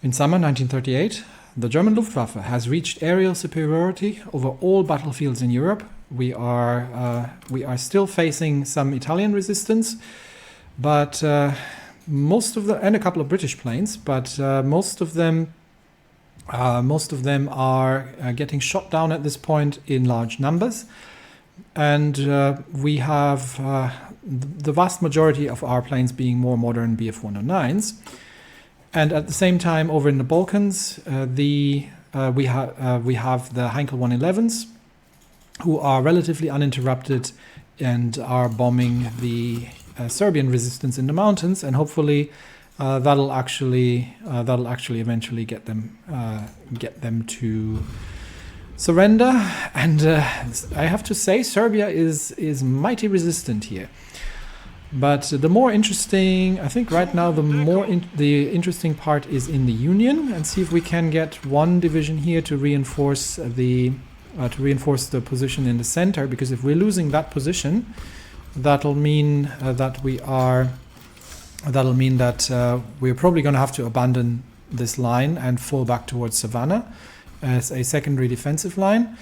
In summer 1938, the German Luftwaffe has reached aerial superiority over all battlefields in Europe. We are still facing some Italian resistance, but most of them, and a couple of British planes, but most of them are getting shot down at this point in large numbers, and we have the vast majority of our planes being more modern Bf-109s. And at the same time, over in the Balkans, we have the Heinkel 111s, who are relatively uninterrupted and are bombing the Serbian resistance in the mountains, and hopefully that'll actually eventually get them to surrender. And I have to say, Serbia is mighty resistant here. But the more interesting, I think right now, the interesting part is in the Union, and see if we can get one division here to reinforce the position in the center. Because if we're losing that position, that'll mean that we're probably going to have to abandon this line and fall back towards Savannah as a secondary defensive line.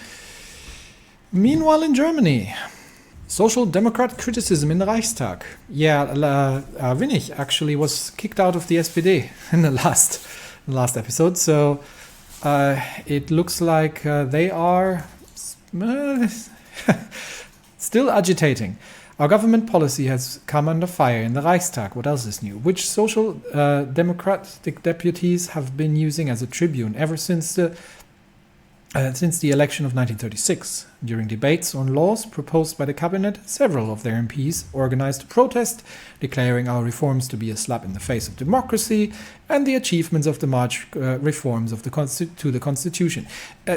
Meanwhile, in Germany, Social Democrat criticism in the Reichstag. Yeah, Winnig actually was kicked out of the SPD in the last episode. So it looks like they are still agitating. Our government policy has come under fire in the Reichstag. What else is new? Which social democratic deputies have been using as a tribune ever since the election of 1936. During debates on laws proposed by the cabinet, several of their MPs organized a protest, declaring our reforms to be a slap in the face of democracy and the achievements of the March reforms of to the Constitution.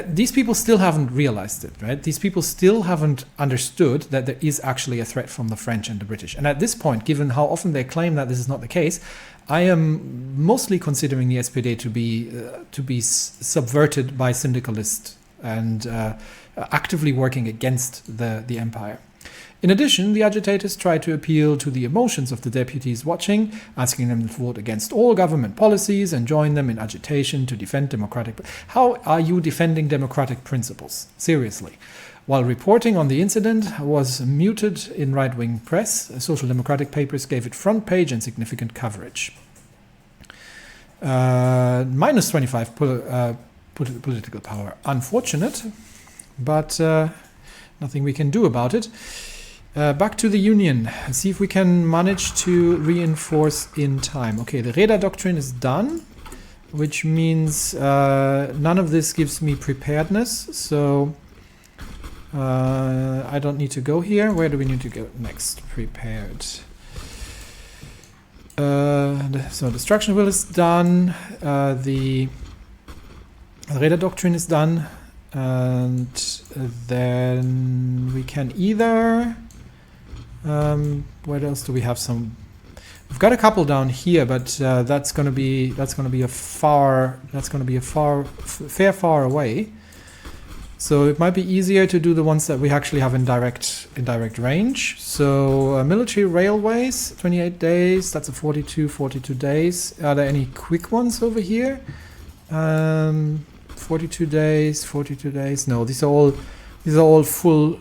These people still haven't realized it, right? These people still haven't understood that there is actually a threat from the French and the British. And at this point, given how often they claim that this is not the case, I am mostly considering the SPD to be subverted by Syndicalist and actively working against the empire. In addition, the agitators try to appeal to the emotions of the deputies watching, asking them to vote against all government policies and join them in agitation to defend democratic. How are you defending democratic principles? Seriously. While reporting on the incident was muted in right-wing press, social democratic papers gave it front page and significant coverage. Minus 25 political power. Unfortunate, but nothing we can do about it. Back to the Union. See if we can manage to reinforce in time. Okay, the Reda doctrine is done, which means none of this gives me preparedness, so I don't need to go here. Where do we need to go next? Prepared. So destruction will is done. The Reda doctrine is done, and then we can either. Where else do we have some? We've got a couple down here, but that's going to be a far away. So it might be easier to do the ones that we actually have in direct range. So military railways, 28 days. That's a 42 days. Are there any quick ones over here? 42 days. No, these are all full.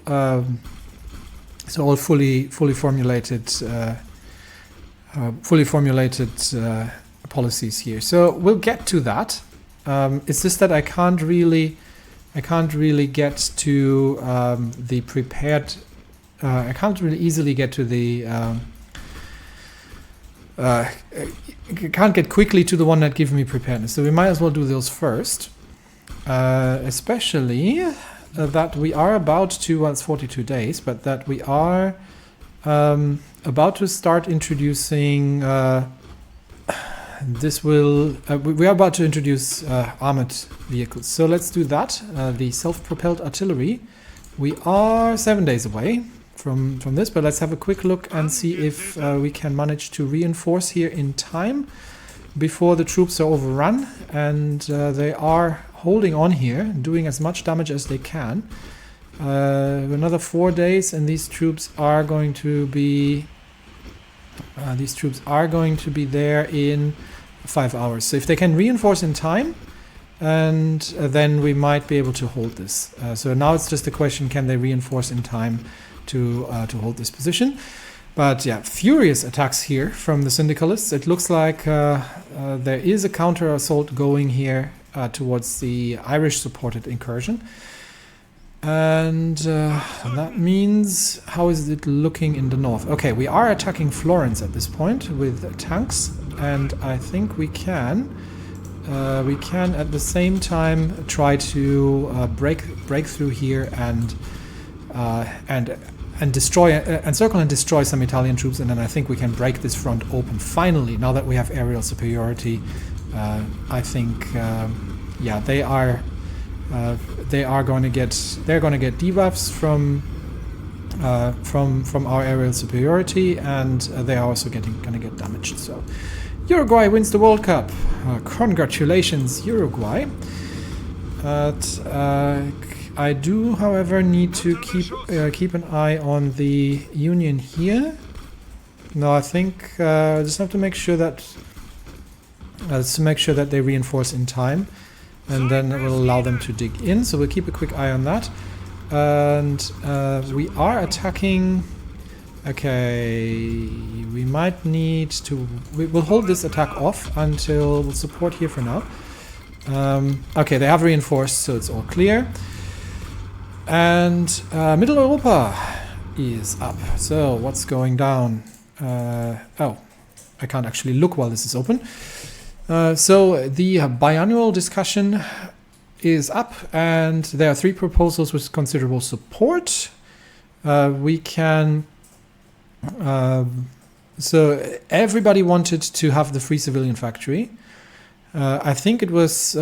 So all fully formulated policies here. So we'll get to that. It's just that I can't really get to the prepared. I can't really easily get to the. Can't get quickly to the one that gives me preparedness. So we might as well do those first, especially. That we are about to, well, it's 42 days, but that we are about to start introducing, we are about to introduce armored vehicles. So let's do that. The self-propelled artillery. We are 7 days away from this, but let's have a quick look and see if we can manage to reinforce here in time before the troops are overrun, and they are holding on here, doing as much damage as they can. Another 4 days, and these troops are going to be there in 5 hours. So if they can reinforce in time, and then we might be able to hold this. So now it's just a question: can they reinforce in time to hold this position? But yeah, furious attacks here from the Syndicalists. It looks like there is a counter assault going here towards the Irish-supported incursion. And that means, how is it looking in the north? Okay, we are attacking Florence at this point with tanks, and I think we can at the same time try to break through here and destroy, encircle and destroy some Italian troops, and then I think we can break this front open finally. Now that we have aerial superiority, I think yeah, they're going to get debuffs from our aerial superiority, and they are also going to get damaged. So Uruguay wins the World Cup. Congratulations, Uruguay. I do, however, need to keep an eye on the Union here. No, I think I just have to make sure that they reinforce in time, and then it will allow them to dig in. So we'll keep a quick eye on that. And we are attacking. Okay, we might need to. We'll hold this attack off until we'll support here for now. Okay, they have reinforced, so it's all clear. And Middle Europa is up. So what's going down? Oh, I can't actually look while this is open. So the biannual discussion is up, and there are 3 proposals with considerable support. We can. So everybody wanted to have the free civilian factory. I think it was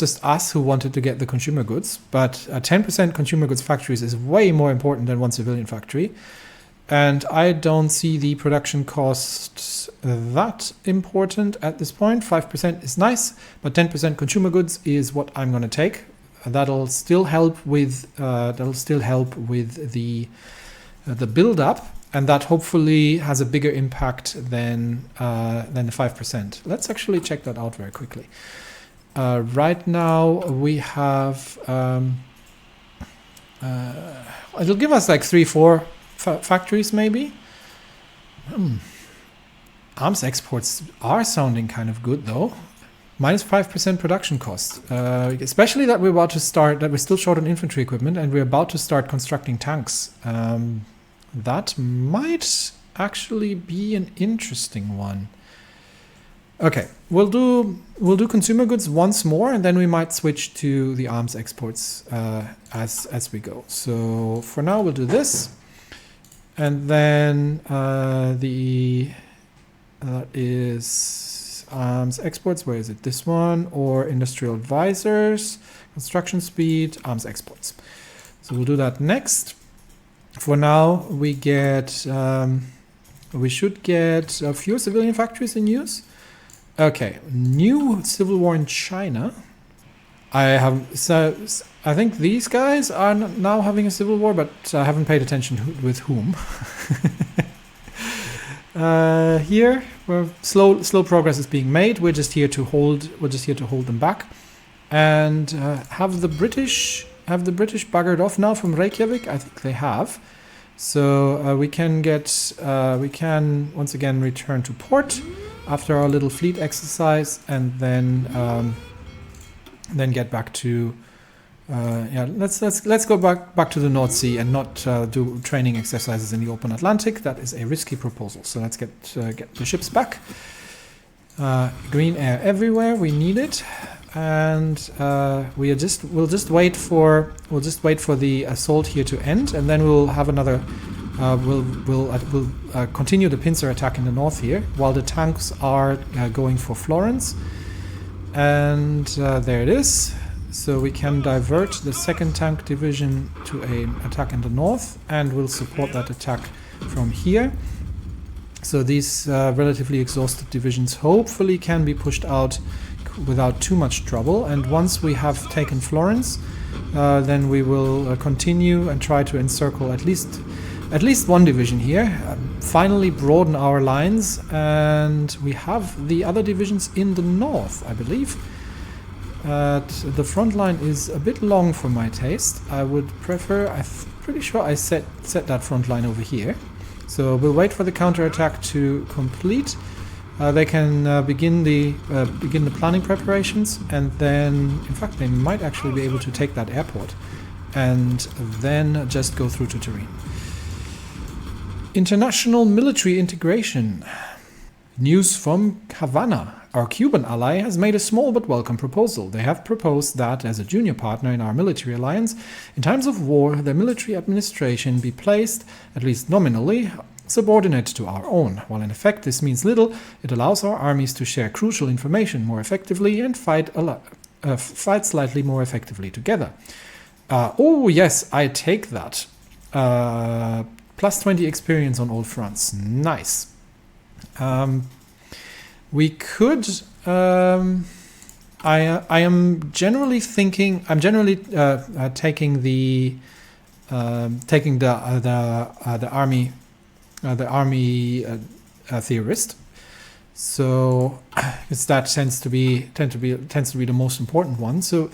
just us who wanted to get the consumer goods, but 10% consumer goods factories is way more important than one civilian factory. And I don't see the production costs that important at this point. 5% is nice, but 10% consumer goods is what I'm going to take. That'll still help with the build-up, and that hopefully has a bigger impact than the 5%. Let's actually check that out very quickly. Right now we have it'll give us like 3-4 factories maybe. Arms exports are sounding kind of good though. Minus 5% production cost, especially that we're still short on infantry equipment, and we're about to start constructing tanks. That might actually be an interesting one. Okay, we'll do consumer goods once more, and then we might switch to the arms exports as we go. So for now, we'll do this, and then that is arms exports. Where is it? This one, or industrial advisors, construction speed, arms exports. So we'll do that next. For now, we should get fewer civilian factories in use. Okay, new civil war in China. I think these guys are now having a civil war, but I haven't paid attention with whom. Here, slow progress is being made. We're just here to hold them back, and have the British buggered off now from Reykjavik? I think they have. So we can once again return to port after our little fleet exercise, and then get back to let's go back to the North Sea and not do training exercises in the open Atlantic. That is a risky proposal. So let's get the ships back. Green air everywhere. We need it. And we'll just wait for the assault here to end, and then we'll have another. We'll continue the pincer attack in the north here, while the tanks are going for Florence. And there it is. So we can divert the 2nd Tank Division to an attack in the north, and we'll support that attack from here. So these relatively exhausted divisions hopefully can be pushed out without too much trouble, and once we have taken Florence, then we will continue and try to encircle at least at least one division here, finally broaden our lines, and we have the other divisions in the north, I believe. The front line is a bit long for my taste. I would prefer, I'm pretty sure I set that front line over here. So we'll wait for the counterattack to complete. They can begin the planning preparations, and then, in fact, they might actually be able to take that airport, and then just go through to Turin. International military integration. News from Havana. Our Cuban ally has made a small but welcome proposal. They have proposed that, as a junior partner in our military alliance, in times of war, their military administration be placed, at least nominally, subordinate to our own. While in effect this means little, it allows our armies to share crucial information more effectively and fight slightly more effectively together. Oh yes, I take that. Plus 20 experience on all fronts. Nice. We could. I am generally thinking. I'm generally taking the army theorist. So because that tends to be the most important one. So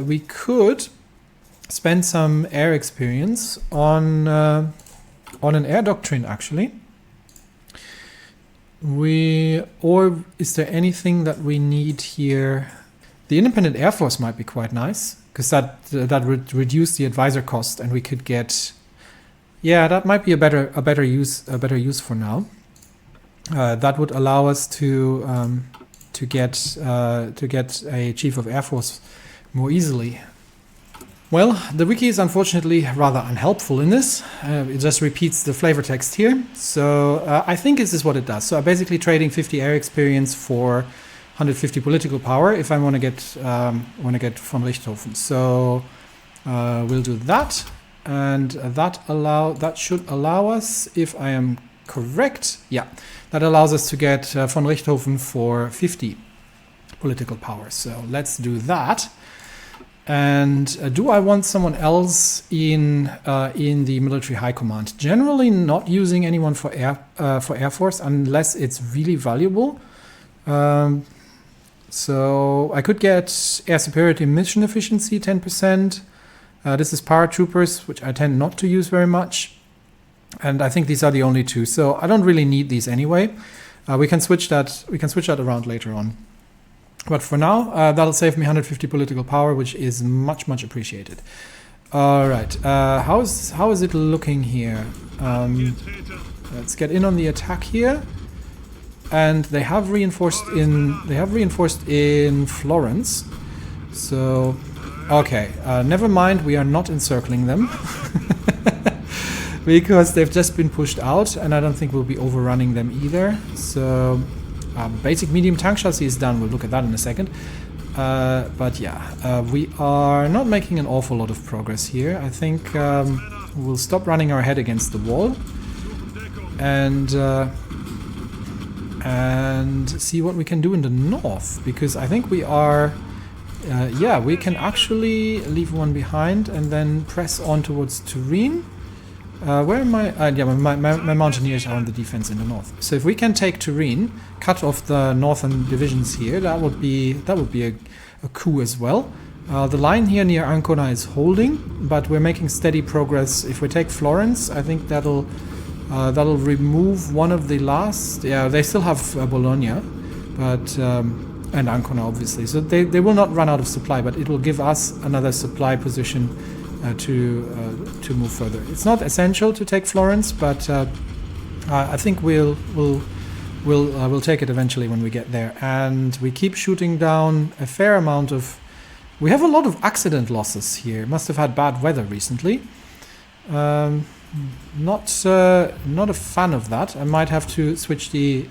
we could spend some air experience on an air doctrine actually. Or is there anything that we need here? The independent air force might be quite nice, because that would reduce the advisor cost, and we could get, yeah, that might be a better use for now. That would allow us to get a chief of air force more easily. Well, the wiki is unfortunately rather unhelpful in this. It just repeats the flavor text here. So I think this is what it does. So I'm basically trading 50 air experience for 150 political power if I want to get von Richthofen. So we'll do that, and that should allow us, if I am correct, yeah, that allows us to get von Richthofen for 50 political power. So let's do that. And do I want someone else in the military high command? Generally, not using anyone for air force unless it's really valuable. So I could get air superiority mission efficiency 10%. This is paratroopers, which I tend not to use very much, and I think these are the only two. So I don't really need these anyway. We can switch that. We can switch that around later on. But for now, that'll save me 150 political power, which is much, much appreciated. All right, how is it looking here? Let's get in on the attack here. And they have reinforced in Florence. So, okay, never mind. We are not encircling them because they've just been pushed out, and I don't think we'll be overrunning them either. So. Basic medium tank chassis is done. We'll look at that in a second. But yeah, we are not making an awful lot of progress here. I think we'll stop running our head against the wall and see what we can do in the north, because I think we are. Yeah, we can actually leave one behind and then press on towards Turin. Where am I? Yeah, my mountaineers are on the defense in the north. So if we can take Turin, cut off the northern divisions here, that would be a coup as well. The line here near Ancona is holding, but we're making steady progress. If we take Florence, I think that'll remove one of the last. Yeah, they still have Bologna, but and Ancona obviously. So they will not run out of supply, but it will give us another supply position. To move further. It's not essential to take Florence, but I think we'll take it eventually when we get there. And we keep shooting down a fair amount of. We have a lot of accident losses here. Must have had bad weather recently. Not a fan of that. I might have to switch the.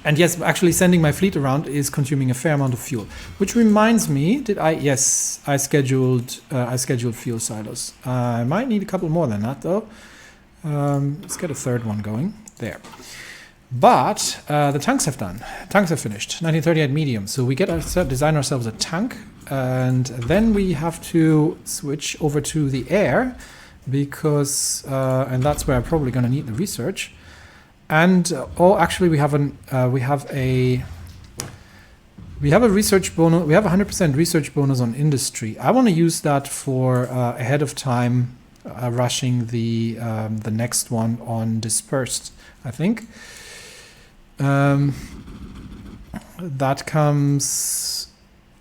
And yes, actually sending my fleet around is consuming a fair amount of fuel. Which reminds me, did I? Yes, I scheduled fuel silos. I might need a couple more than that though. Let's get a third one going. There. But the tanks have done. Tanks have finished. 1938 medium. So we design ourselves a tank, and then we have to switch over to the air because, and that's where I'm probably going to need the research. And actually, we have a research bonus. We have 100% research bonus on industry. I want to use that for ahead of time rushing the next one on dispersed. I think that comes.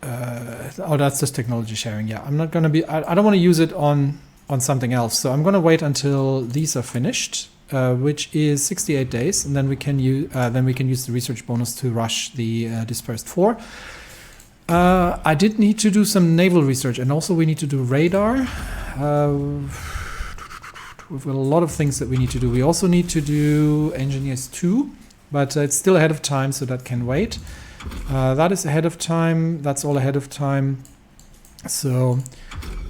That's just technology sharing. Yeah, I'm not going to be. I don't want to use it on something else. So I'm going to wait until these are finished. Which is 68 days, and then we can use the research bonus to rush the dispersed 4. I did need to do some naval research, and also we need to do radar. We've got a lot of things that we need to do. We also need to do engineers 2, but it's still ahead of time, so that can wait. That is ahead of time. That's all ahead of time. So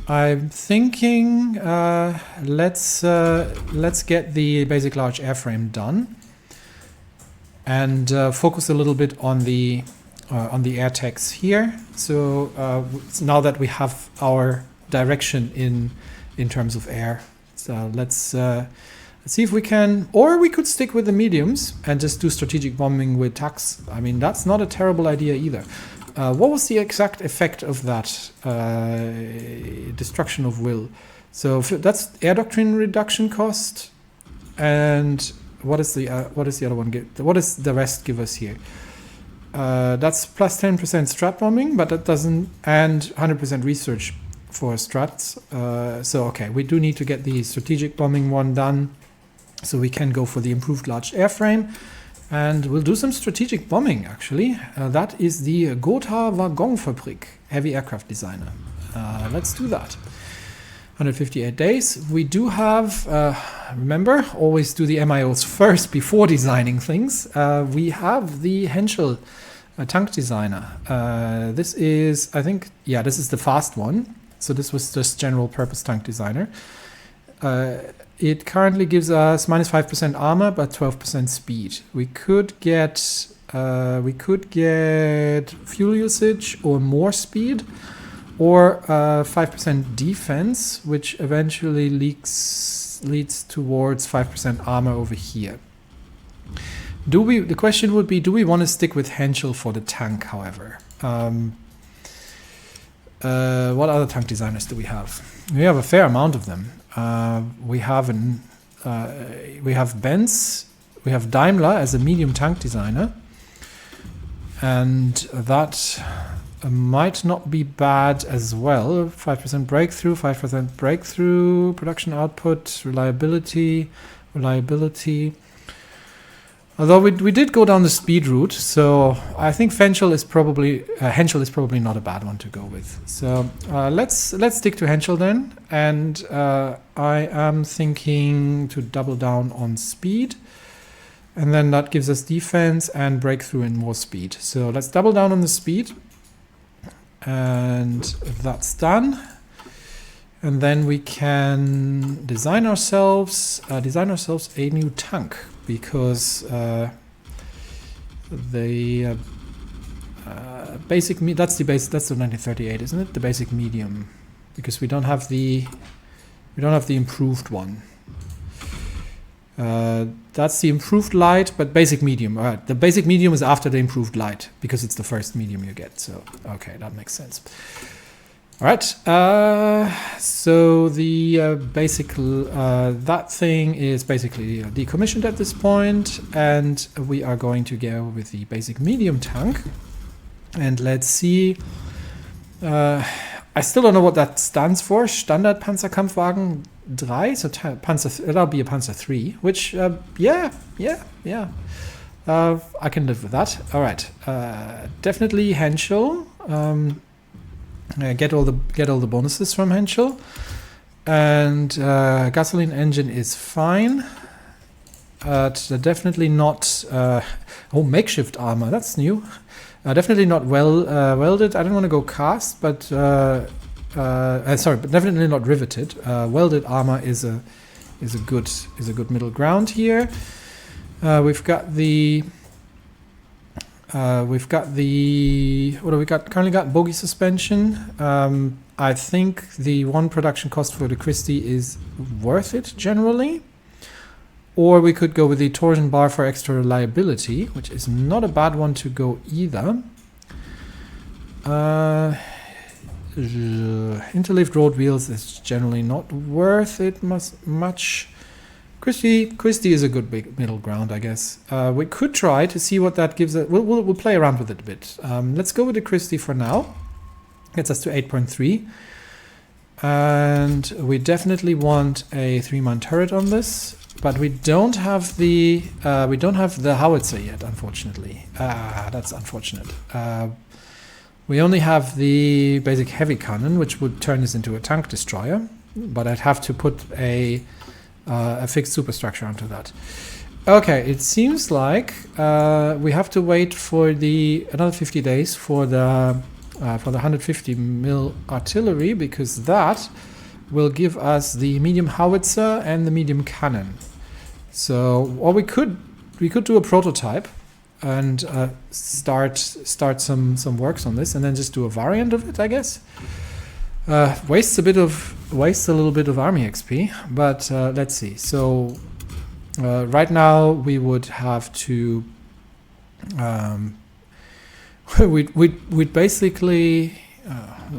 I'm thinking let's get the basic large airframe done and focus a little bit on the air techs here. So now that we have our direction in terms of air, so let's see if we can, or we could stick with the mediums and just do strategic bombing with TACs. I mean, that's not a terrible idea either. What was the exact effect of that destruction of will? So that's air doctrine reduction cost, and what is the other one give? What does the rest give us here? That's plus 10% strat bombing, but that doesn't, and 100% research for strats. So okay, we do need to get the strategic bombing one done, so we can go for the improved large airframe. And we'll do some strategic bombing, actually. That is the Gotha Waggonfabrik heavy aircraft designer. Let's do that. 158 days. We do have, remember, always do the MIOs first before designing things. We have the Henschel tank designer. This is, I think, yeah, this is the fast one. So this was just general purpose tank designer. It currently gives us minus 5% armor, but 12% speed. We could get fuel usage or more speed, or 5% defense, which eventually leads towards 5% armor over here. The question would be, do we want to stick with Henschel for the tank, however? What other tank designers do we have? We have a fair amount of them. We have Benz, we have Daimler as a medium tank designer, and that might not be bad as well. 5% breakthrough, production output, reliability. Although we did go down the speed route, so I think Henschel is probably not a bad one to go with. So let's stick to Henschel then, and I am thinking to double down on speed, and then that gives us defense and breakthrough and more speed. So let's double down on the speed, and that's done. And then we can design ourselves a new tank, because the basic that's the 1938, isn't it? The basic medium, because we don't have the improved one. That's the improved light, but basic medium. All right, the basic medium is after the improved light, because it's the first medium you get. So okay, that makes sense. All right, so the that thing is basically decommissioned at this point, and we are going to go with the basic medium tank. And let's see, I still don't know what that stands for. Standard Panzerkampfwagen 3, so that'll be a Panzer 3, which, yeah, I can live with that. All right, definitely Henschel. Get all the bonuses from Henschel, and gasoline engine is fine. Definitely not. Makeshift armor, that's new. Definitely not welded. I don't want to go cast, but but definitely not riveted. Welded armor is a good middle ground here. We've got the what do we got? Currently got bogie suspension. I think the one production cost for the Christie is worth it generally. Or we could go with the torsion bar for extra reliability, which is not a bad one to go either. Interleaved road wheels is generally not worth it much. Christie is a good big middle ground, I guess. We could try to see what that gives us. We'll play around with it a bit. Let's go with the Christie for now. Gets us to 8.3. And we definitely want a 3-man turret on this. But we don't have the howitzer yet, unfortunately. That's unfortunate. We only have the basic heavy cannon, which would turn this into a tank destroyer. But I'd have to put a fixed superstructure onto that. Okay, it seems like we have to wait for another 50 days for the 150 mil artillery, because that will give us the medium howitzer and the medium cannon. So, or we could do a prototype and start some works on this, and then just do a variant of it, I guess. Wastes a little bit of army XP, but let's see. So right now we would have to we'd basically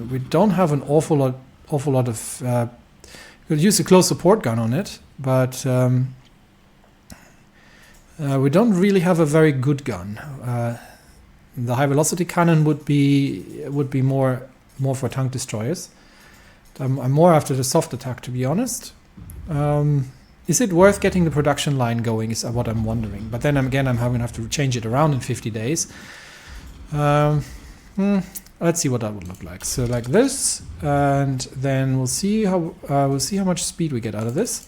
we don't have an awful lot of could use a close support gun on it, but we don't really have a very good gun. The high velocity cannon would be more for tank destroyers. I'm more after the soft attack, to be honest. Is it worth getting the production line going is what I'm wondering. But then again, I'm going to have to change it around in 50 days. Let's see what that would look like. So like this, and then we'll see how much speed we get out of this.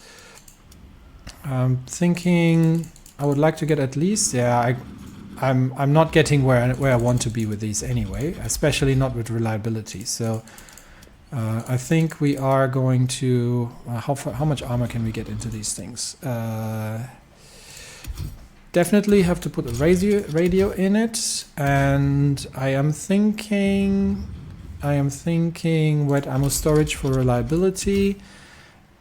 I'm thinking I would like to get at least, I'm not getting where I want to be with these anyway, especially not with reliability. So I think we are going to how much armor can we get into these things? Definitely have to put a radio in it, and I am thinking wet ammo storage for reliability,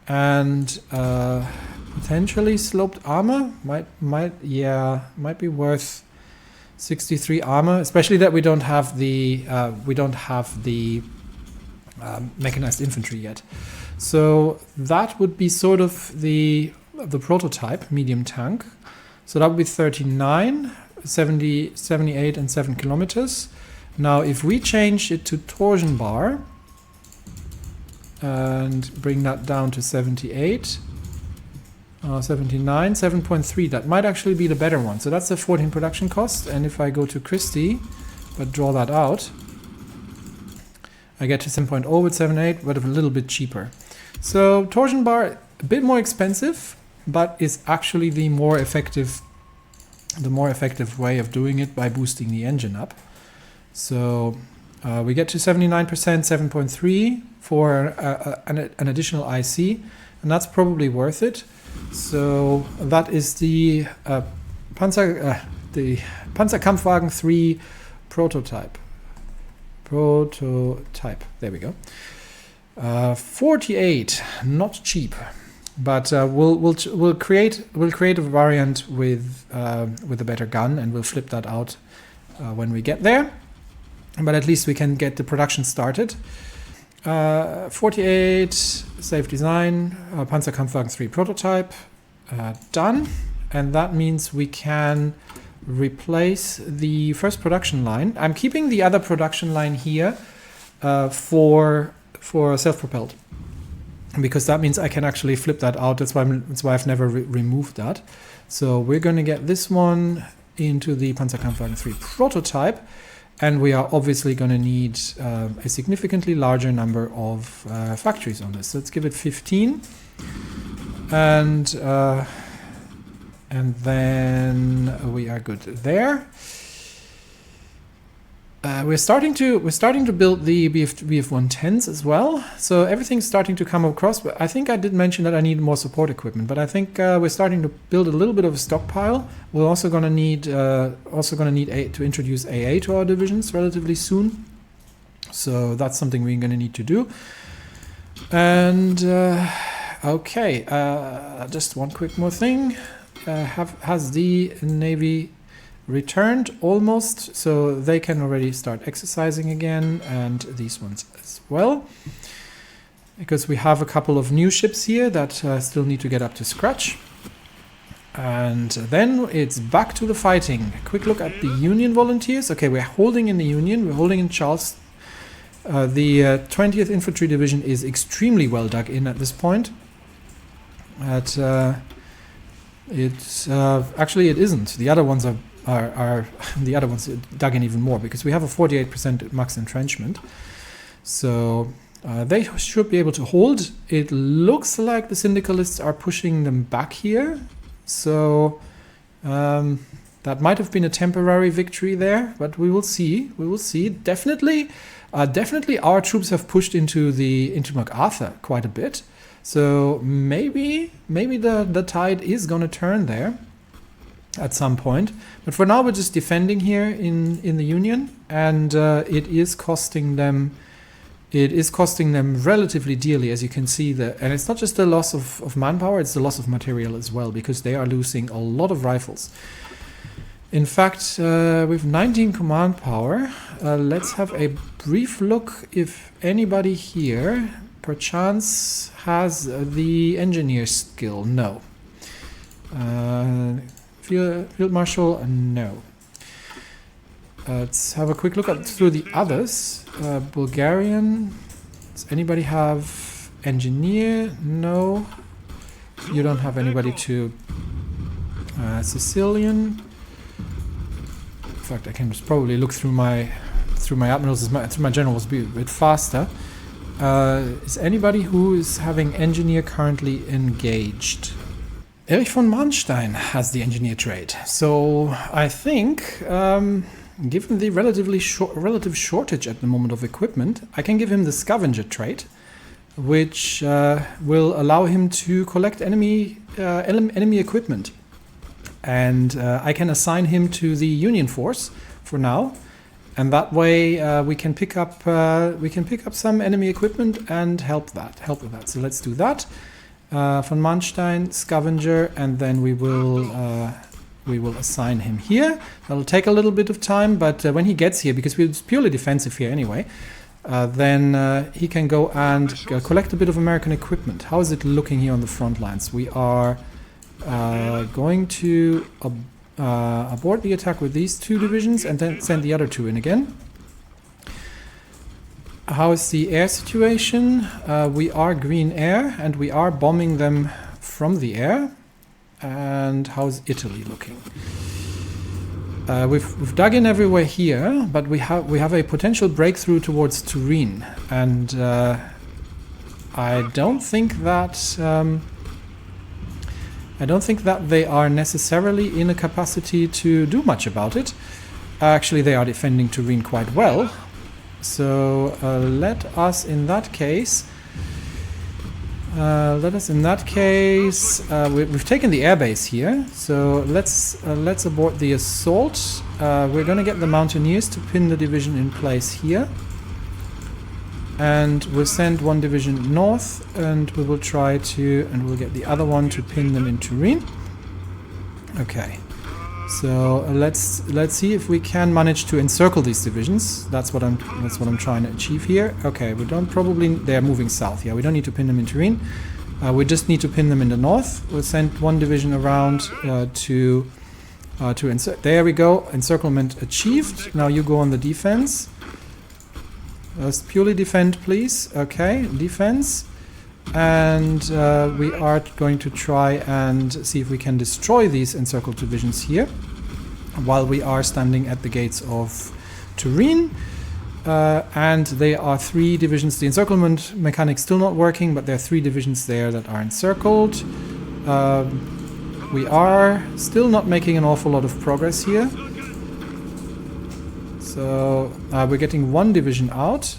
and potentially sloped armor might be worth 63 armor, especially that we don't have the mechanized infantry yet. So that would be sort of the prototype medium tank. So that would be 39, 70, 78 and 7 kilometers. Now if we change it to torsion bar and bring that down to 78, 79, 7.3, that might actually be the better one. So that's the 14 production cost. And if I go to Christie, but draw that out, I get to 7.0 with 7.8, but a little bit cheaper. So torsion bar, a bit more expensive, but is actually the more effective way of doing it by boosting the engine up. So we get to 79%, 7.3 for an additional IC, and that's probably worth it. So that is the Panzerkampfwagen 3 prototype. There we go. 48, not cheap, but we'll create a variant with a better gun, and we'll flip that out when we get there. But at least we can get the production started. 48, safe design, Panzerkampfwagen 3 prototype, done. And that means we can replace the first production line. I'm keeping the other production line here for self-propelled, because that means I can actually flip that out. That's why I've never removed that. So we're going to get this one into the Panzerkampfwagen 3 prototype, and we are obviously going to need a significantly larger number of factories on this. So let's give it 15, and then we are good there. We're starting to build the BF-110s as well, so everything's starting to come across. But I think I did mention that I need more support equipment. But I think we're starting to build a little bit of a stockpile. We're also going to need to introduce AA to our divisions relatively soon. So that's something we're going to need to do. And okay, just one quick more thing. Has the Navy returned almost, so they can already start exercising again, and these ones as well, because we have a couple of new ships here that still need to get up to scratch. And then it's back to the fighting. A quick look at the Union volunteers. Okay, we're holding in the Union, we're holding in Charleston. The 20th Infantry Division is extremely well dug in at this point. Actually it isn't. The other ones are the other ones dug in even more, because we have a 48% max entrenchment. So they should be able to hold. It looks like the Syndicalists are pushing them back here. So that might have been a temporary victory there, but we will see. We will see. Definitely our troops have pushed into MacArthur quite a bit. So maybe the tide is going to turn there at some point. But for now we're just defending here in the Union, and it is costing them relatively dearly, as you can see. And it's not just the loss of manpower, it's the loss of material as well, because they are losing a lot of rifles. In fact, with 19 command power, let's have a brief look if anybody here perchance has the engineer skill. No. Field Marshal, no. Let's have a quick look through the others. Bulgarian. Does anybody have engineer? No. You don't have anybody to Sicilian. In fact, I can just probably look through my admirals, through my generals, be a bit faster. Is anybody who is having engineer currently engaged? Erich von Manstein has the engineer trade. So I think, given the relative shortage at the moment of equipment, I can give him the scavenger trade, which will allow him to collect enemy equipment. And I can assign him to the Union force for now, and that way we can pick up some enemy equipment and help with that. So let's do that. Von Manstein, scavenger, and then we will assign him here. That'll take a little bit of time, but when he gets here, because we're purely defensive here anyway, then he can go and collect a bit of American equipment. How is it looking here on the front lines? We are going to abort the attack with these two divisions and then send the other two in again. How is the air situation? We are green air and we are bombing them from the air. And how's Italy looking? We've dug in everywhere here, but we have a potential breakthrough towards Turin, and I don't think that they are necessarily in a capacity to do much about it. Actually, they are defending Turin quite well. So let us in that case. We've taken the airbase here, so let's abort the assault. We're going to get the Mountaineers to pin the division in place here, and we'll send one division north, and we will we'll get the other one to pin them in Turin. Okay, so let's see if we can manage to encircle these divisions. That's what I'm trying to achieve here. Okay, they're moving south. Yeah, we don't need to pin them in Turin. We just need to pin them in the north. We'll send one division around to encircle. There we go. Encirclement achieved. Now you go on the defense. Purely defend, please. Okay, defense. And we are going to try and see if we can destroy these encircled divisions here while we are standing at the gates of Turin. And there are 3 divisions. The encirclement mechanic's still not working, but there are 3 divisions there that are encircled. We are still not making an awful lot of progress here. So we're getting one division out,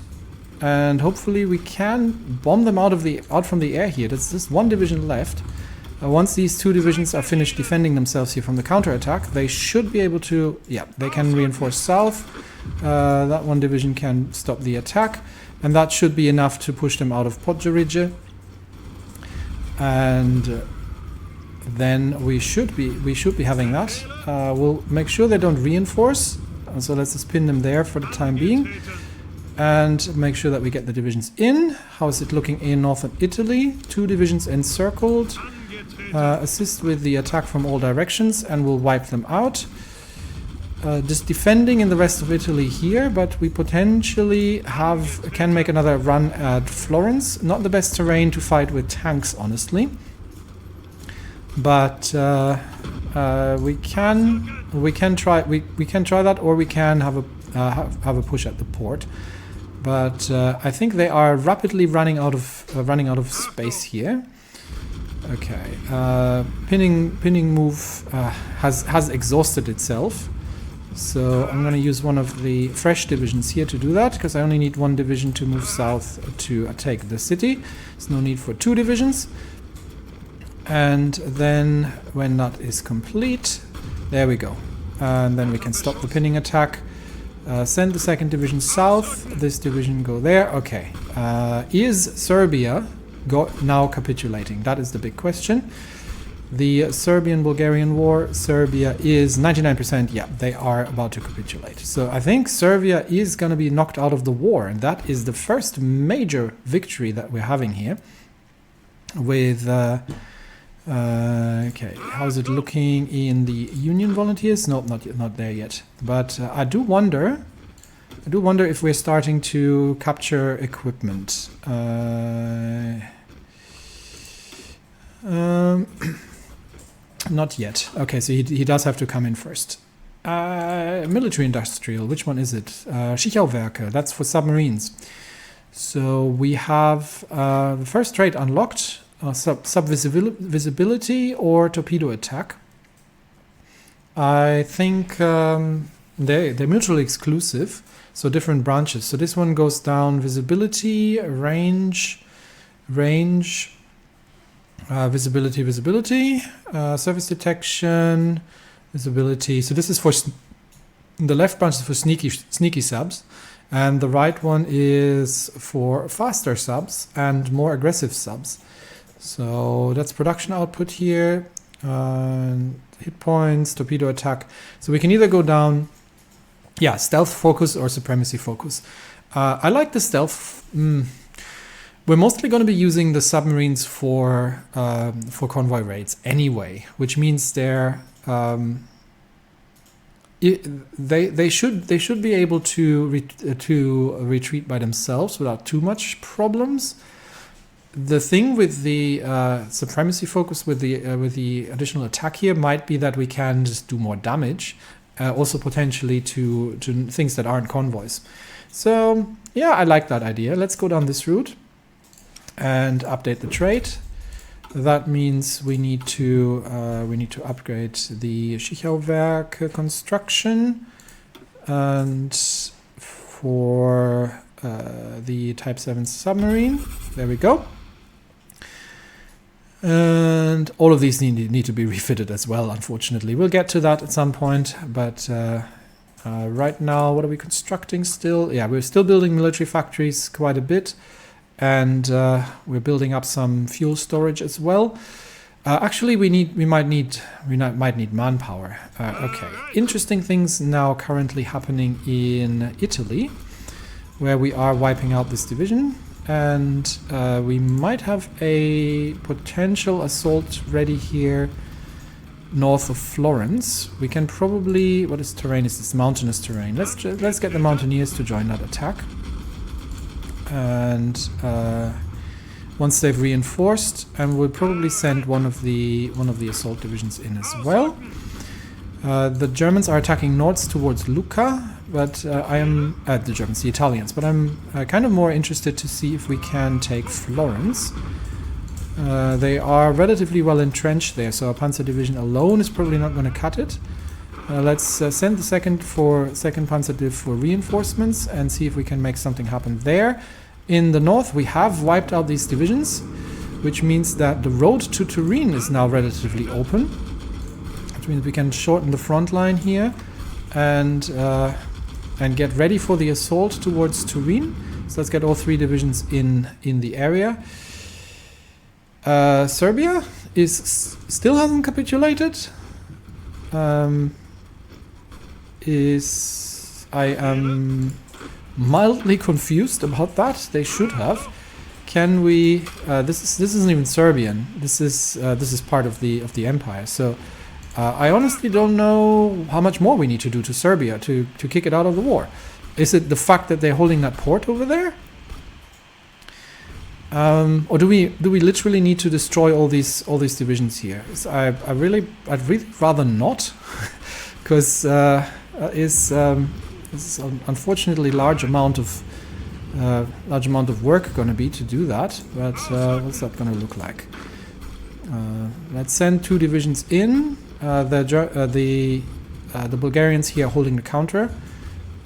and hopefully we can bomb them out from the air here. There's just one division left. Once these two divisions are finished defending themselves here from the counterattack, they should be able to, yeah, they can reinforce south. That one division can stop the attack, and that should be enough to push them out of Podgorica. And then we should be having that. We'll make sure they don't reinforce, so let's just pin them there for the time being, and make sure that we get the divisions in. How is it looking in northern Italy? 2 divisions encircled. Assist with the attack from all directions, and we'll wipe them out. Just defending in the rest of Italy here, but we potentially can make another run at Florence. Not the best terrain to fight with tanks, honestly, but we can try that, or we can have a push at the port. But I think they are rapidly running out of space here. Okay, pinning move has exhausted itself. So I'm going to use one of the fresh divisions here to do that, because I only need one division to move south to take the city. There's no need for 2 divisions. And then when that is complete, there we go. And then we can stop the pinning attack. Send the 2nd division south. This division go there. Okay. Is Serbia now capitulating? That is the big question. The Serbian-Bulgarian war, Serbia is 99%, yeah, they are about to capitulate. So I think Serbia is going to be knocked out of the war, and that is the first major victory that we're having here. With, okay, how's it looking in the Union volunteers? No, not there yet. But I do wonder if we're starting to capture equipment. Not yet. Okay, so he does have to come in first. Military industrial, which one is it? Schichauwerke, that's for submarines. So we have the first trait unlocked, sub-visibility or torpedo attack. I think they're mutually exclusive, so different branches. So this one goes down visibility, range, visibility, surface detection, visibility. So this is for the left branch is for sneaky subs, and the right one is for faster subs and more aggressive subs. So that's production output here, hit points, torpedo attack. So we can either go down, yeah, stealth focus or supremacy focus. I like the stealth. We're mostly going to be using the submarines for convoy raids anyway, which means they should be able to retreat by themselves without too much problems. The thing with the supremacy focus with the additional attack here might be that we can just do more damage, also potentially to things that aren't convoys. So yeah, I like that idea. Let's go down this route and update the trait. That means we need to upgrade the Schichauwerke construction, and for the Type 7 submarine, there we go. And all of these need to be refitted as well, unfortunately. We'll get to that at some point, but right now, what are we constructing still? Yeah, we're still building military factories quite a bit. And we're building up some fuel storage as well. Actually, we might need manpower. Okay, interesting things now currently happening in Italy, where we are wiping out this division, and we might have a potential assault ready here north of Florence. We can probably, what is terrain? Is this mountainous terrain? Let's get the mountaineers to join that attack. And once they've reinforced, and we'll probably send one of the assault divisions in as well. The Germans are attacking north towards Lucca, but the Italians. But I'm kind of more interested to see if we can take Florence. They are relatively well entrenched there, so a panzer division alone is probably not going to cut it. Let's send the second Panzer Div for reinforcements and see if we can make something happen there. In the north, we have wiped out these divisions, which means that the road to Turin is now relatively open. Which means we can shorten the front line here and get ready for the assault towards Turin. So let's get all 3 divisions in the area. Serbia still hasn't capitulated. I am mildly confused about that. They should have. Can we? This isn't even Serbian. This is part of the empire. So I honestly don't know how much more we need to do to Serbia to kick it out of the war. Is it the fact that they're holding that port over there? Or do we literally need to destroy all these divisions here? I'd really rather not, because it's unfortunately large amount of work going to be to do that. But what's that going to look like? Let's send 2 divisions in. The Bulgarians here holding the counter.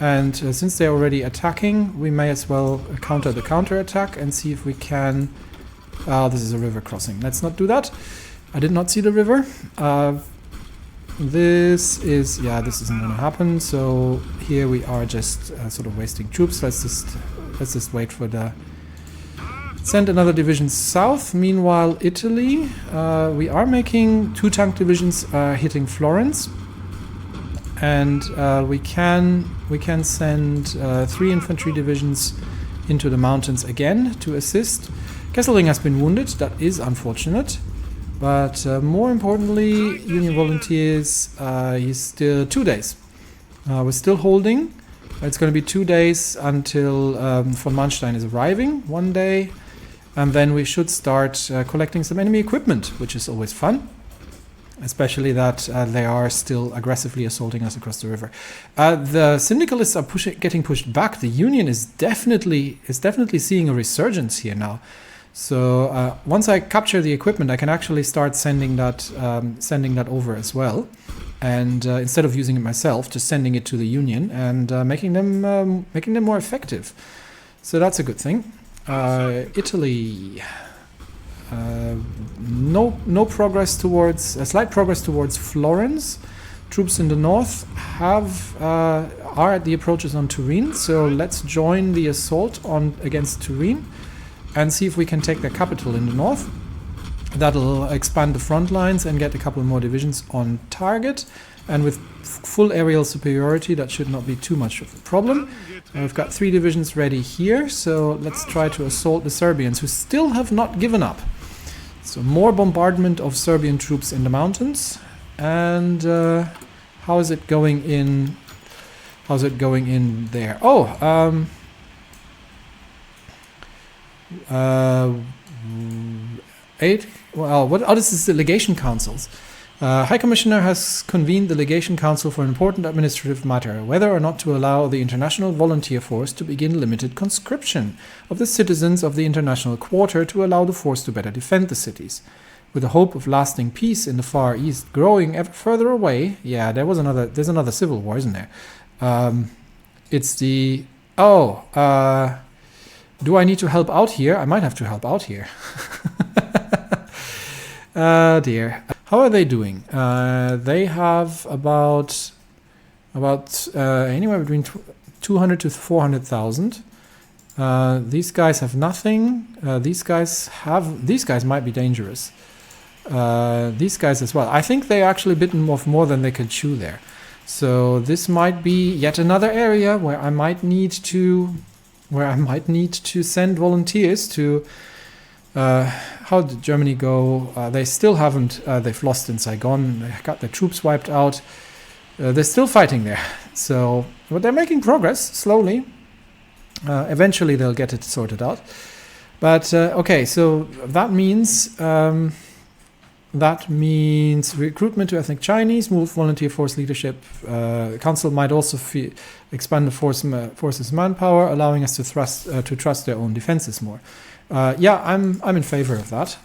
And since they're already attacking, we may as well counter the counter-attack and see if we can... this is a river crossing. Let's not do that. I did not see the river. This isn't going to happen. So here we are just sort of wasting troops. Let's just wait for the... Send another division south. Meanwhile, Italy, we are making 2 tank divisions hitting Florence. And we can send 3 infantry divisions into the mountains again to assist. Kesselring has been wounded. That is unfortunate. But more importantly, Union Volunteers, he's still 2 days. We're still holding. It's going to be 2 days until von Manstein is arriving. 1 day. And then we should start collecting some enemy equipment, which is always fun. Especially that they are still aggressively assaulting us across the river. The Syndicalists are getting pushed back. The Union is definitely seeing a resurgence here now. So once I capture the equipment, I can actually start sending that over as well. And instead of using it myself, just sending it to the Union and making them more effective. So that's a good thing. Italy. No progress towards slight progress towards Florence. Troops in the north are at the approaches on Turin. So let's join the assault against Turin and see if we can take their capital in the north. That'll expand the front lines and get a couple more divisions on target. And with full aerial superiority, that should not be too much of a problem. We've got 3 divisions ready here, so let's try to assault the Serbians, who still have not given up. So more bombardment of Serbian troops in the mountains. And how is it going in? How's it going in there? Oh, this is the legation councils. High Commissioner has convened the Legation Council for an important administrative matter, whether or not to allow the International Volunteer Force to begin limited conscription of the citizens of the International Quarter to allow the force to better defend the cities. With the hope of lasting peace in the Far East growing ever further away, there's another civil war, isn't there? Do I need to help out here? I might have to help out here. Dear. How are they doing? They have about anywhere between 200 to 400,000. These guys have nothing. These guys might be dangerous. These guys as well. I think they actually bitten off more than they could chew there. So this might be yet another area where I might need to send volunteers to. How did Germany go? They still haven't. They've lost in Saigon. They got their troops wiped out. They're still fighting there. So, but they're making progress slowly. Eventually, they'll get it sorted out. But okay, so that means recruitment to ethnic Chinese, move volunteer force leadership. Council might also expand the force's manpower, allowing us to trust their own defenses more. I'm in favor of that.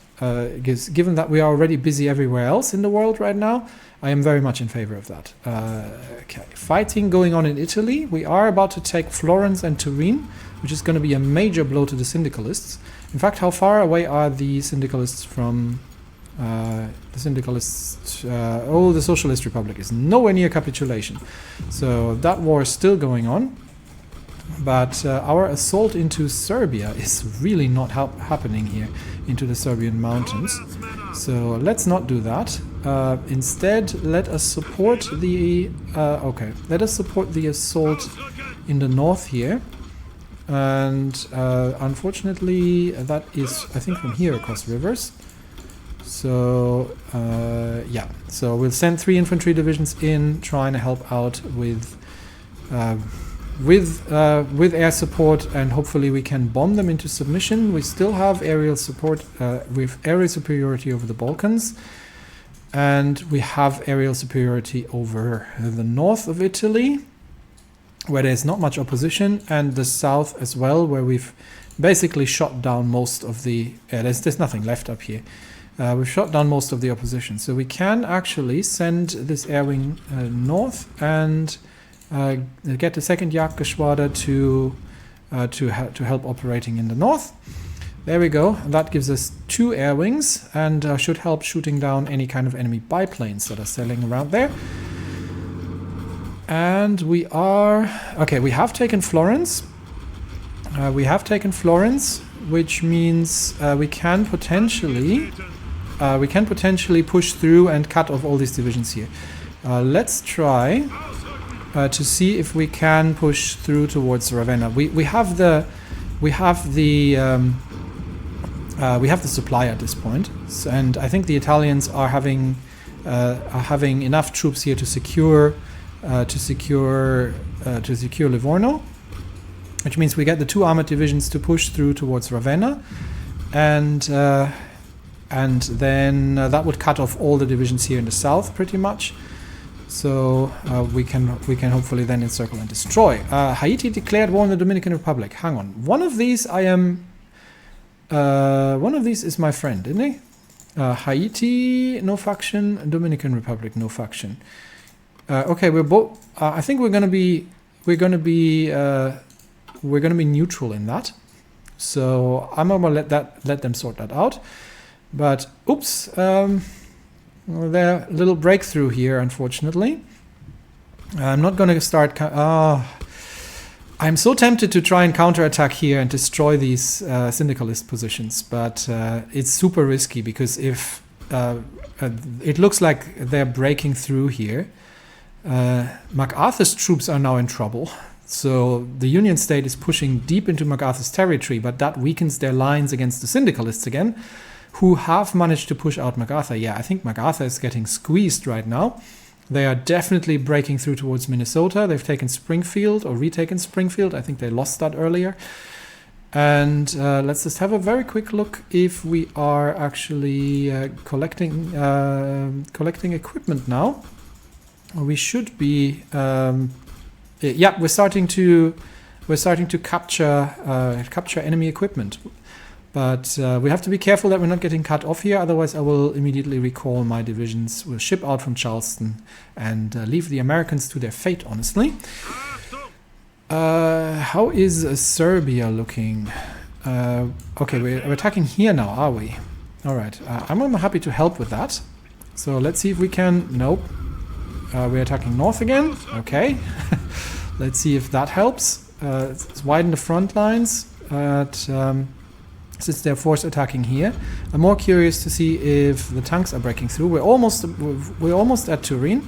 because given that we are already busy everywhere else in the world right now, I am very much in favor of that. Okay, fighting going on in Italy. We are about to take Florence and Turin, which is going to be a major blow to the Syndicalists. In fact, how far away are the Syndicalists from the Syndicalists? The Socialist Republic is nowhere near capitulation. So that war is still going on. But our assault into Serbia is really not happening here, into the Serbian mountains. So let's not do that. Instead, let us support the let us support the assault in the north here. And unfortunately, that is, I think, from here across rivers. So yeah, so we'll send 3 infantry divisions in, trying to help out with air support, and hopefully we can bomb them into submission. We still have aerial support with aerial superiority over the Balkans, and we have aerial superiority over the north of Italy, where there's not much opposition, and the south as well, where we've basically shot down most of the... there's nothing left up here. We've shot down most of the opposition, so we can actually send this air wing north and get the 2nd Jagdgeschwader to help operating in the north. There we go. And that gives us 2 air wings and should help shooting down any kind of enemy biplanes that are sailing around there. And we are... Okay, we have taken Florence. Which means we can potentially push through and cut off all these divisions here. Let's try to see if we can push through towards Ravenna. We have the supply at this point, and I think the Italians are having enough troops here to secure Livorno, which means we get the 2 armored divisions to push through towards Ravenna, and then that would cut off all the divisions here in the south pretty much. So we can hopefully then encircle and destroy. Haiti declared war on the Dominican Republic. Hang on, one of these is my friend, isn't he? Haiti, no faction. Dominican Republic, no faction. Okay, we're both. I think we're gonna be neutral in that. So I'm gonna let them sort that out. But oops. Well, there, a little breakthrough here, unfortunately. I'm not going to start... I'm so tempted to try and counterattack here and destroy these syndicalist positions, but it's super risky, because if it looks like they're breaking through here, MacArthur's troops are now in trouble. So the Union State is pushing deep into MacArthur's territory, but that weakens their lines against the Syndicalists again, who have managed to push out MacArthur. Yeah, I think MacArthur is getting squeezed right now. They are definitely breaking through towards Minnesota. They've taken Springfield, or retaken Springfield. I think they lost that earlier. And let's just have a very quick look if we are actually collecting equipment now. We should be... yeah, we're starting to capture enemy equipment. But we have to be careful that we're not getting cut off here, otherwise I will immediately recall my divisions. We'll ship out from Charleston and leave the Americans to their fate, honestly. How is Serbia looking? Okay, we're attacking here now, are we? Alright, I'm happy to help with that. So let's see if we can... Nope. We're attacking north again. Okay. Let's see if that helps. Let's widen the front lines. Since they're force attacking here, I'm more curious to see if the tanks are breaking through. We're almost at Turin.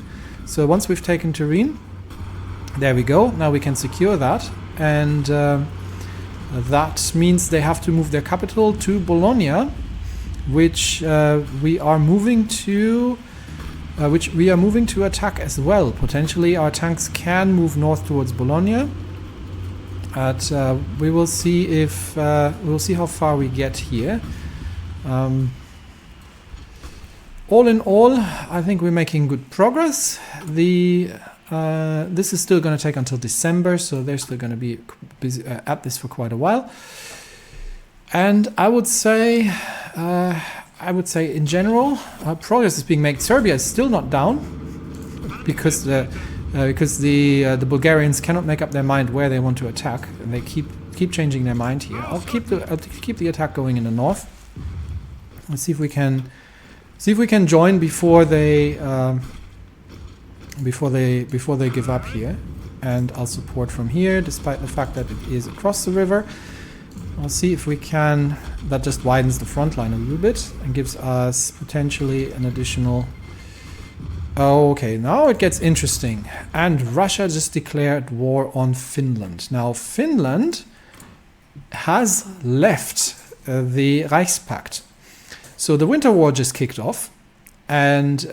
So once we've taken Turin, there we go. Now we can secure that, and that means they have to move their capital to Bologna, which we are moving to attack as well. Potentially, our tanks can move north towards Bologna. But we will see if we'll see how far we get here. All in all, I think we're making good progress. This is still going to take until December, so they're still going to be busy at this for quite a while. And I would say I would say in general, progress is being made. Serbia is still not down because the Bulgarians cannot make up their mind where they want to attack, and they keep changing their mind here. I'll keep the attack going in the north. Let's see if we can join before they give up here. And I'll support from here, despite the fact that it is across the river. I'll see if we can. That just widens the front line a little bit and gives us potentially an additional. Okay, now it gets interesting. And Russia just declared war on Finland. Now, Finland has left the Reichspakt. So the Winter War just kicked off. And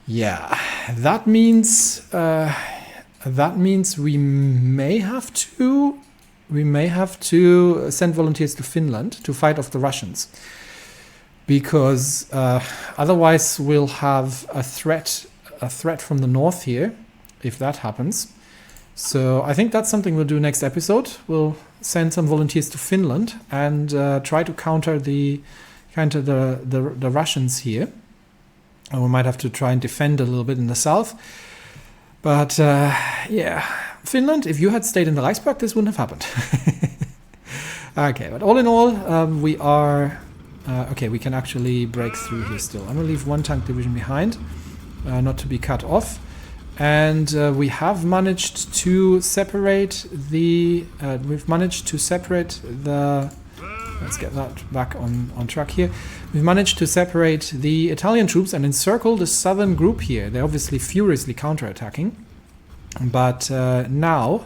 yeah, that means we may have to send volunteers to Finland to fight off the Russians. Because otherwise we'll have a threat from the north here, if that happens. So I think that's something we'll do next episode. We'll send some volunteers to Finland and try to counter the Russians here. And we might have to try and defend a little bit in the south. But yeah, Finland, if you had stayed in the Reichspakt, this wouldn't have happened. Okay, but all in all, we are. Okay, we can actually break through here still. I'm going to leave one tank division behind, not to be cut off. And we have managed to separate the... let's get that back on track here. We've managed to separate the Italian troops and encircle the southern group here. They're obviously furiously counterattacking. But now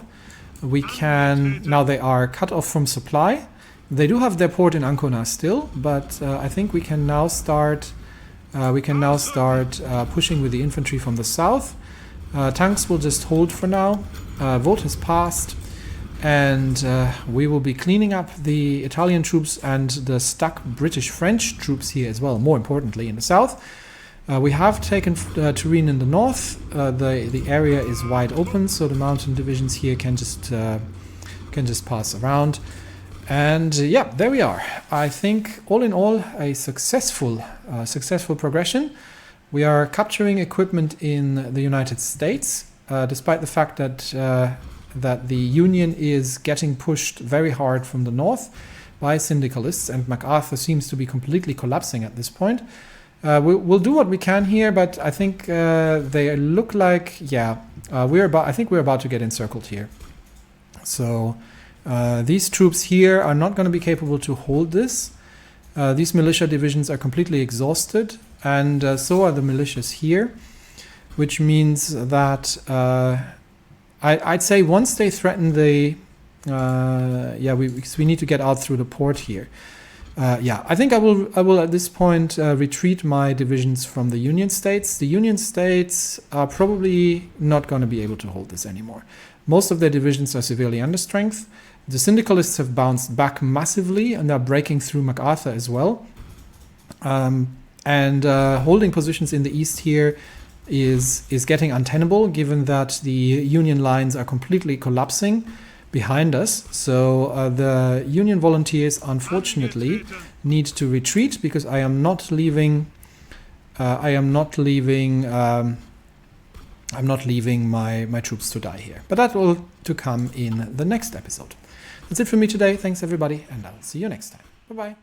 they are cut off from supply. They do have their port in Ancona still, but I think we can now start pushing with the infantry from the south. Tanks will just hold for now. Vote has passed, and we will be cleaning up the Italian troops and the stuck British-French troops here as well, more importantly in the south. We have taken Turin in the north. The area is wide open, so the mountain divisions here can just pass around. And yeah, there we are. I think all in all a successful progression. We are capturing equipment in the United States, despite the fact that the Union is getting pushed very hard from the north by Syndicalists, and MacArthur seems to be completely collapsing at this point. We'll do what we can here, but I think they look like, yeah, I think we're about to get encircled here. So these troops here are not going to be capable to hold this. These militia divisions are completely exhausted, and so are the militias here, which means that I'd say once they threaten the we need to get out through the port here. I think I will at this point retreat my divisions from the Union States. The Union States are probably not going to be able to hold this anymore. Most of their divisions are severely under strength. The Syndicalists have bounced back massively and are breaking through MacArthur as well. Holding positions in the east here is getting untenable, given that the Union lines are completely collapsing behind us. So the Union volunteers, unfortunately, need to retreat because I am not leaving my troops to die here. But that will to come in the next episode. That's it for me today. Thanks everybody, and I'll see you next time. Bye bye.